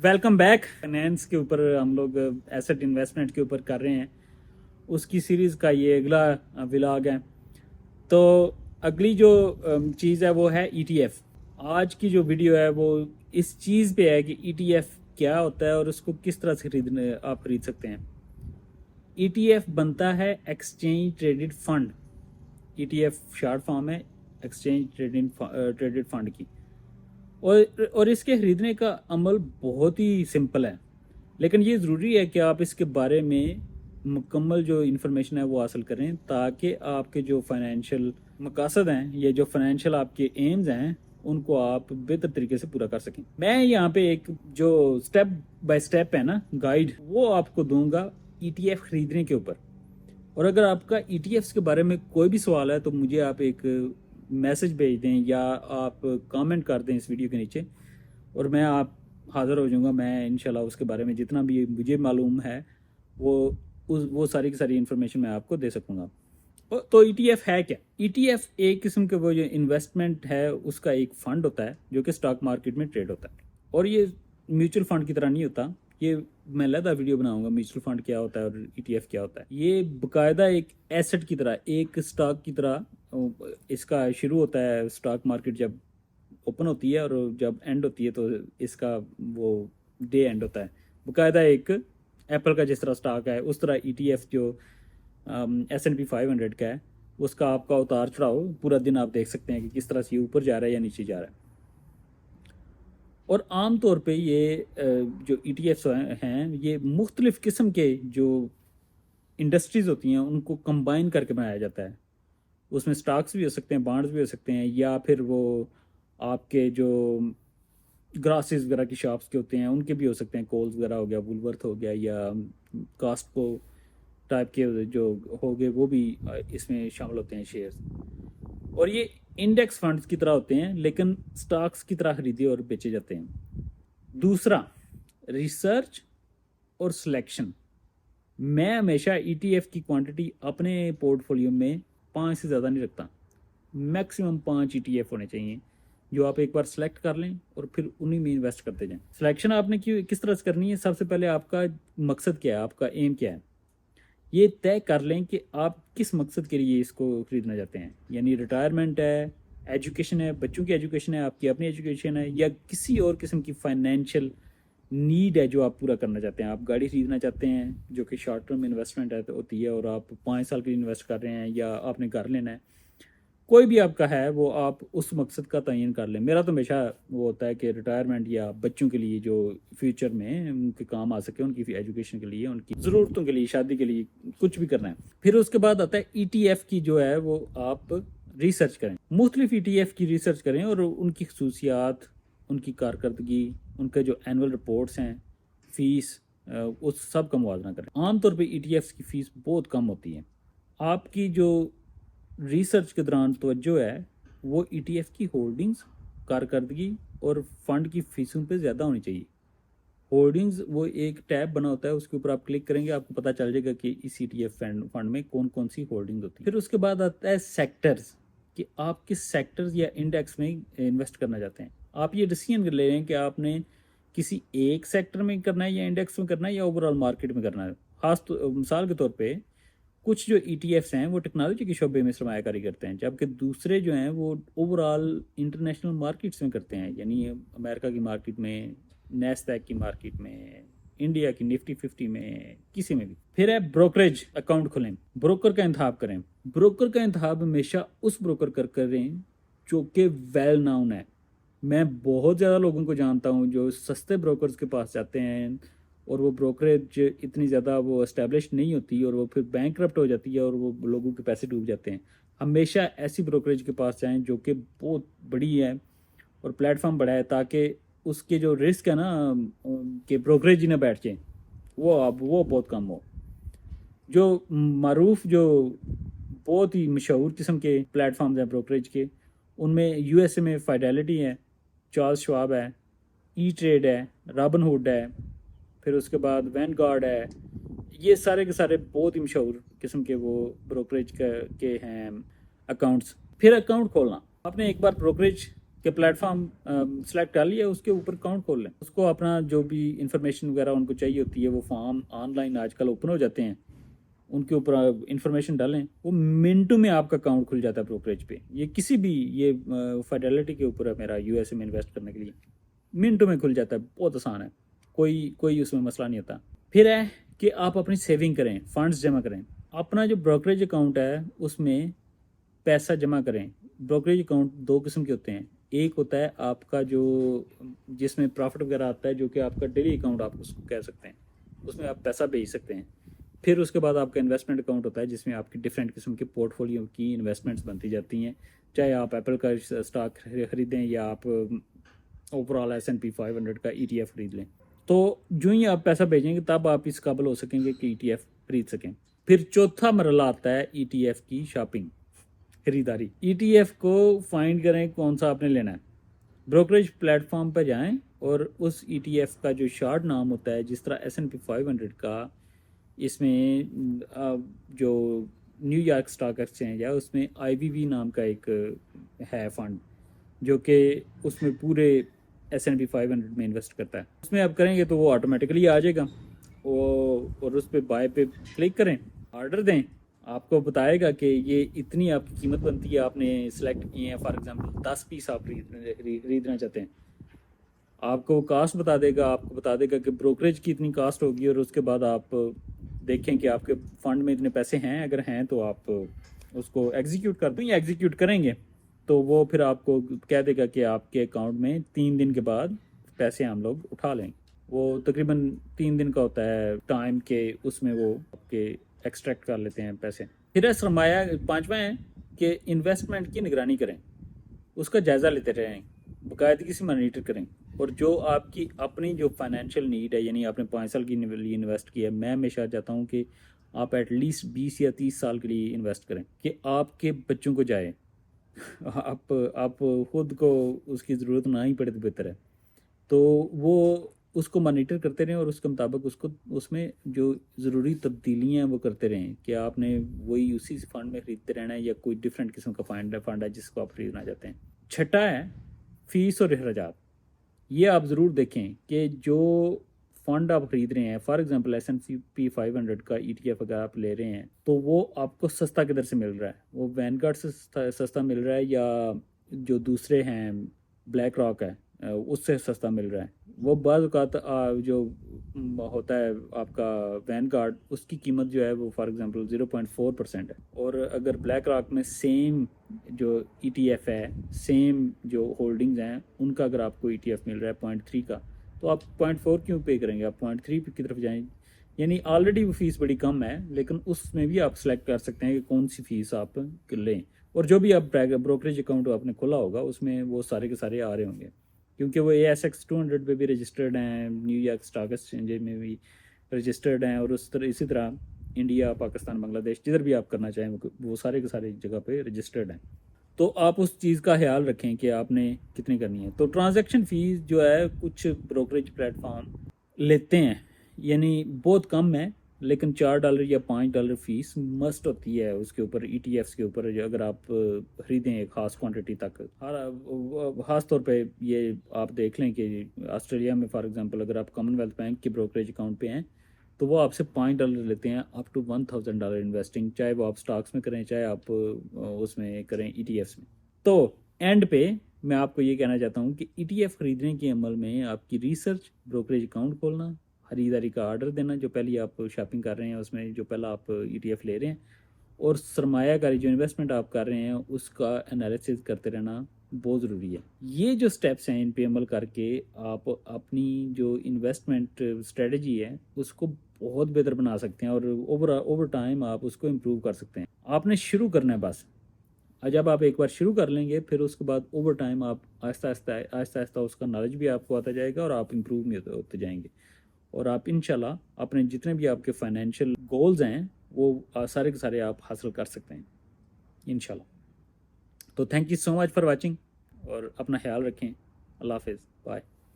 Welcome back. Finance के ऊपर हम लोग एसेट इन्वेस्टमेंट के ऊपर कर रहे हैं, उसकी सीरीज़ का ये अगला व्लॉग है। तो अगली जो चीज़ है वो है ETF। आज की जो वीडियो है वो इस चीज़ पे है कि ETF क्या होता है और उसको किस तरह से आप खरीद सकते हैं। ETF बनता है exchange traded fund. ETF short form है एक्सचेंज ट्रेडेड फंड की। और इसके खरीदने का अमल बहुत ही सिंपल है, लेकिन ये ज़रूरी है कि आप इसके बारे में मुकम्मल जो इन्फॉर्मेशन है वो हासिल करें, ताकि आपके जो फाइनेंशियल मकासद हैं, ये जो फाइनेंशियल आपके एम्स हैं, उनको आप बेहतर तरीके से पूरा कर सकें। मैं यहाँ पे एक जो स्टेप बाय स्टेप है ना गाइड, वो आपको दूंगा ETF खरीदने के ऊपर। और अगर आपका ETFs के बारे में कोई भी सवाल है तो मुझे आप एक मैसेज भेज दें या आप कमेंट कर दें इस वीडियो के नीचे, और मैं आप हाज़िर हो जाऊंगा। मैं इंशाल्लाह उसके बारे में जितना भी मुझे मालूम है वो सारी की सारी इन्फॉर्मेशन मैं आपको दे सकूंगा। तो ETF है क्या? ETF एक किस्म के वो जो इन्वेस्टमेंट है उसका एक फ़ंड होता है जो कि स्टॉक मार्केट में ट्रेड होता है, और ये म्यूचुअल फंड की तरह नहीं होता। ये मैं अलग वीडियो बनाऊंगा म्यूचुअल फंड क्या होता है और ETF क्या होता है। ये बाकायदा एक एसेट की तरह, एक स्टॉक की तरह इसका शुरू होता है। स्टॉक मार्केट जब ओपन होती है और जब एंड होती है तो इसका वो डे एंड होता है। बाकायदा एक एप्पल का जिस तरह स्टॉक है उस तरह ETF जो S&P 500 का है, उसका आपका उतार चढ़ाव पूरा दिन आप देख सकते हैं कि किस तरह से ऊपर जा रहा है या नीचे जा रहा है। और आम तौर पे ये जो ETFs हैं ये मुख्तलिफ़ किस्म के जो इंडस्ट्रीज़ होती हैं उनको कंबाइन करके बनाया जाता है। उसमें स्टॉक्स भी हो सकते हैं, बॉन्ड्स भी हो सकते हैं, या फिर वो आपके जो ग्रासेस वगैरह की शॉप्स के होते हैं उनके भी हो सकते हैं। कोल्स वगैरह हो गया, वुलवर्थ हो गया, या कॉस्टको टाइप के जो हो गए, वो भी इसमें शामिल होते हैं शेयर्स। और ये इंडेक्स फंड्स की तरह होते हैं, लेकिन स्टॉक्स की तरह खरीदे और बेचे जाते हैं। दूसरा, रिसर्च और सिलेक्शन। मैं हमेशा ETF की क्वांटिटी अपने पोर्टफोलियो में 5 से ज़्यादा नहीं रखता। मैक्सिमम 5 ETF होने चाहिए जो आप एक बार सेलेक्ट कर लें और फिर उन्हीं में इन्वेस्ट करते जाएं। सिलेक्शन आपने किस तरह से करनी है? सबसे पहले आपका मकसद क्या है, आपका एम क्या है, ये तय कर लें कि आप किस मकसद के लिए इसको खरीदना चाहते हैं। यानी रिटायरमेंट है, एजुकेशन है, बच्चों की एजुकेशन है, आपकी अपनी एजुकेशन है, या किसी और किस्म की फाइनेंशियल नीड है जो आप पूरा करना चाहते हैं। आप गाड़ी खरीदना चाहते हैं जो कि शॉर्ट टर्म इन्वेस्टमेंट है तो होती है, और आप 5 साल के लिए इन्वेस्ट कर रहे हैं, या आपने घर लेना है, कोई भी आपका है वो आप उस मकसद का तयन कर लें। मेरा तो हमेशा वो होता है कि रिटायरमेंट या बच्चों के लिए जो फ्यूचर में उनके काम आ सके, उनकी एजुकेशन के लिए, उनकी ज़रूरतों के लिए, शादी के लिए, कुछ भी करना है। फिर उसके बाद आता है ETF की जो है वो आप रिसर्च करें, मुख्तलिफ ETF की रिसर्च करें और उनकी खसूसियात, उनकी कारकर्दगी, उनके जो एनुअल रिपोर्ट्स हैं, फ़ीस, उस सब का मुआवजा करें। आमतौर पर ETFs की फ़ीस बहुत कम होती है। आपकी जो रिसर्च के दौरान तवज्जो है वो ETF की होल्डिंग्स, कारकर्दगी और फंड की फीसों पे ज़्यादा होनी चाहिए। होल्डिंग्स वो एक टैब बना होता है, उसके ऊपर आप क्लिक करेंगे, आपको पता चल जाएगा कि इस ETF फंड में कौन कौन सी होल्डिंग्स होती है। फिर उसके बाद आता है सेक्टर्स, कि आप किस सेक्टर्स या इंडेक्स में इन्वेस्ट करना चाहते हैं। आप ये डिसीजन ले रहे हैं कि आपने किसी एक सेक्टर में करना है या इंडेक्स में करना है या ओवरऑल मार्केट में करना है। खास मिसाल के तौर पर कुछ जो ETFs हैं वो टेक्नोलॉजी के शोबे में सरमायाकारी करते हैं, जबकि दूसरे जो हैं वो ओवरऑल इंटरनेशनल मार्केट्स में करते हैं, यानी अमेरिका की मार्केट में, नैस्डैक की मार्केट में, इंडिया की निफ्टी 50 में, किसी में भी। फिर है ब्रोकरेज अकाउंट खोलें, ब्रोकर का इंतखाब करें। ब्रोकर का इंतखाब हमेशा उस ब्रोकर कर करें जो कि वेल नाउन है। मैं बहुत ज़्यादा लोगों को जानता हूँ जो सस्ते ब्रोकर्स के पास जाते हैं और वो ब्रोकरेज इतनी ज़्यादा वो एस्टेब्लिश नहीं होती और वो फिर बैंकरप्ट हो जाती है और वो लोगों के पैसे डूब जाते हैं। हमेशा ऐसी ब्रोकरेज के पास जाएं जो कि बहुत बड़ी है और प्लेटफॉर्म बड़ा है, ताकि उसके जो रिस्क है ना कि ब्रोकरेज ही ना बैठ जाए, वो बहुत कम हो। जो मारूफ, जो बहुत ही मशहूर किस्म के प्लेटफॉर्म्स हैं ब्रोकरेज के, उनमें USA में फाइडेलिटी है, चार्ल्स श्वाब है, E-ट्रेड है, रॉबिनहुड है, फिर उसके बाद वैनगार्ड है। ये सारे के सारे बहुत ही मशहूर किस्म के वो ब्रोकरेज के हैं अकाउंट्स। फिर अकाउंट खोलना, आपने एक बार ब्रोकरेज کہ پلیٹ فارم سلیکٹ کر لیا، اس کے اوپر اکاؤنٹ کھول لیں، اس کو اپنا جو بھی انفارمیشن وغیرہ ان کو چاہیے ہوتی ہے وہ فارم آن لائن آج کل اوپن ہو جاتے ہیں، ان کے اوپر انفارمیشن ڈالیں، وہ منٹوں میں آپ کا اکاؤنٹ کھل جاتا ہے بروکریج پہ. یہ کسی بھی یہ فیڈیلٹی کے اوپر ہے میرا یو ایس اے میں انویسٹ کرنے کے لیے، منٹوں میں کھل جاتا ہے، بہت آسان ہے، کوئی اس میں مسئلہ نہیں ہوتا. پھر ہے کہ آپ اپنی سیونگ کریں، فنڈز جمع کریں. اپنا جو بروکریج اکاؤنٹ ہے اس میں پیسہ جمع کریں. بروکریج اکاؤنٹ دو قسم کے ہوتے ہیں، ایک ہوتا ہے آپ کا جو جس میں پروفٹ وغیرہ آتا ہے، جو کہ آپ کا ڈیلی اکاؤنٹ آپ اس کو کہہ سکتے ہیں، اس میں آپ پیسہ بھیج سکتے ہیں. پھر اس کے بعد آپ کا انویسٹمنٹ اکاؤنٹ ہوتا ہے جس میں آپ کی ڈفرینٹ قسم کے پورٹ فولیو کی انویسٹمنٹس بنتی جاتی ہیں، چاہے آپ ایپل کا اسٹاک خریدیں یا آپ اوور آل S&P 500 کا ETF خرید لیں. تو جو ہی آپ پیسہ بھیجیں گے تب آپ اس قابل ہو سکیں گے کہ ETF خرید سکیں. پھر چوتھا مرحلہ آتا ہے ETF کی شاپنگ، خریداری. ETF کو فائنڈ کریں کون سا آپ نے لینا ہے، بروکریج پلیٹ فارم پہ جائیں اور اس ETF کا جو شارٹ نام ہوتا ہے، جس طرح S&P 500 کا اس میں جو نیو یارک اسٹاک ایکسچینج ہے اس میں IVV نام کا ایک ہے فنڈ جو کہ اس میں پورے S&P 500 میں انویسٹ کرتا ہے. اس میں آپ کریں گے تو وہ آٹومیٹکلی آ جائے گا، اور اس پہ بائی پہ کلک کریں، آرڈر دیں، آپ کو بتائے گا کہ یہ اتنی آپ کی قیمت بنتی ہے، آپ نے سلیکٹ کیے ہیں، فار ایگزامپل 10 پیس آپ خریدنا چاہتے ہیں، آپ کو کاسٹ بتا دے گا، آپ کو بتا دے گا کہ بروکریج کی اتنی کاسٹ ہوگی، اور اس کے بعد آپ دیکھیں کہ آپ کے فنڈ میں اتنے پیسے ہیں، اگر ہیں تو آپ اس کو ایگزیکیوٹ کر دیں یا ایگزیکیوٹ کریں گے تو وہ پھر آپ کو کہہ دے گا کہ آپ کے اکاؤنٹ میں 3 دن کے بعد پیسے ہم لوگ اٹھا لیں. وہ تقریباً 3 دن کا ہوتا ہے ٹائم کہ اس میں وہ آپ کے ایکسٹریکٹ کر لیتے ہیں پیسے. پھر ہے سرمایہ. پانچواں ہے کہ انویسٹمنٹ کی نگرانی کریں، اس کا جائزہ لیتے رہیں، باقاعدگی سے مانیٹر کریں، اور جو آپ کی اپنی جو فائنینشیل نیڈ ہے، یعنی آپ نے 5 سال کے لیے انویسٹ کیا ہے، میں ہمیشہ چاہتا ہوں کہ آپ ایٹ لیسٹ 20 یا 30 سال کے لیے انویسٹ کریں کہ آپ کے بچوں کو جائے، آپ خود کو اس کی ضرورت نہ ہی پڑے تو بہتر ہے. تو وہ اس کو مانیٹر کرتے رہیں اور اس کے مطابق اس میں جو ضروری تبدیلیاں وہ کرتے رہیں کہ آپ نے وہی اسی فنڈ میں خریدتے رہنا ہے یا کوئی ڈفرینٹ قسم کا فنڈ ہے جس کو آپ خریدنا چاہتے ہیں. چھٹا ہے فیس اور اخراجات. یہ آپ ضرور دیکھیں کہ جو فنڈ آپ خرید رہے ہیں، فار ایگزامپل S&P 500 کا ETF اگر آپ لے رہے ہیں تو وہ آپ کو سستا کدھر سے مل رہا ہے، وہ وینگارڈ سے سستا مل رہا ہے یا جو دوسرے ہیں بلیک راک ہے اس سے سستا مل رہا ہے. وہ بعض اوقات جو ہوتا ہے آپ کا وینگارڈ، اس کی قیمت جو ہے وہ فار ایگزامپل 0.4% ہے، اور اگر بلیک راک میں سیم جو ETF ہے، سیم جو ہولڈنگز ہیں، ان کا اگر آپ کو ETF مل رہا ہے 0.3 کا، تو آپ 0.4 کیوں پے کریں گے، آپ 0.3 کی طرف جائیں. یعنی آلریڈی وہ فیس بڑی کم ہے، لیکن اس میں بھی آپ سلیکٹ کر سکتے ہیں کہ کون سی فیس آپ لیں. اور جو بھی آپ بروکریج اکاؤنٹ آپ نے کھولا ہوگا اس میں وہ سارے کے سارے آ رہے ہوں گے، کیونکہ وہ ASX 200 پہ بھی رجسٹرڈ ہیں، نیو یارک اسٹاک ایکسچینج میں بھی رجسٹرڈ ہیں، اور اسی طرح انڈیا، پاکستان، بنگلہ دیش، جدھر بھی آپ کرنا چاہیں وہ سارے کے سارے جگہ پہ رجسٹرڈ ہیں. تو آپ اس چیز کا خیال رکھیں کہ آپ نے کتنی کرنی ہے. تو ٹرانزیکشن فیس جو ہے کچھ بروکریج پلیٹ فارم لیتے ہیں، یعنی بہت کم ہے، لیکن $4 یا $5 فیس مسٹ ہوتی ہے اس کے اوپر، ETFs کے اوپر، اگر آپ خریدیں ایک خاص کوانٹٹی تک. خاص طور پہ یہ آپ دیکھ لیں کہ آسٹریلیا میں فار ایگزامپل اگر آپ کامن ویلتھ بینک کے بروکریج اکاؤنٹ پہ ہیں تو وہ آپ سے $5 لیتے ہیں اپ ٹو $1,000 انویسٹنگ، چاہے وہ آپ سٹاکس میں کریں، چاہے آپ اس میں کریں ETFs میں. تو اینڈ پہ میں آپ کو یہ کہنا چاہتا ہوں کہ ETF خریدنے کے عمل میں آپ کی ریسرچ، بروکریج اکاؤنٹ کھولنا، خریداری کا آرڈر دینا، جو پہلی آپ شاپنگ کر رہے ہیں اس میں جو پہلا آپ ETF لے رہے ہیں، اور سرمایہ کاری جو انویسٹمنٹ آپ کر رہے ہیں اس کا انالیسس کرتے رہنا بہت ضروری ہے. یہ جو سٹیپس ہیں ان پہ عمل کر کے آپ اپنی جو انویسٹمنٹ اسٹریٹجی ہے اس کو بہت بہتر بنا سکتے ہیں، اور اوور ٹائم آپ اس کو امپروو کر سکتے ہیں. آپ نے شروع کرنا ہے بس. جب آپ ایک بار شروع کر لیں گے پھر اس کے بعد اوور ٹائم آپ آہستہ آہستہ اس کا نالج بھی آپ کو آتا جائے گا، اور آپ امپروو بھی ہوتے جائیں گے، اور آپ انشاءاللہ اپنے جتنے بھی آپ کے فائنینشیل گولز ہیں وہ سارے کے سارے آپ حاصل کر سکتے ہیں انشاءاللہ. تو thank you so much for watching, اور اپنا خیال رکھیں. اللہ حافظ، بائے.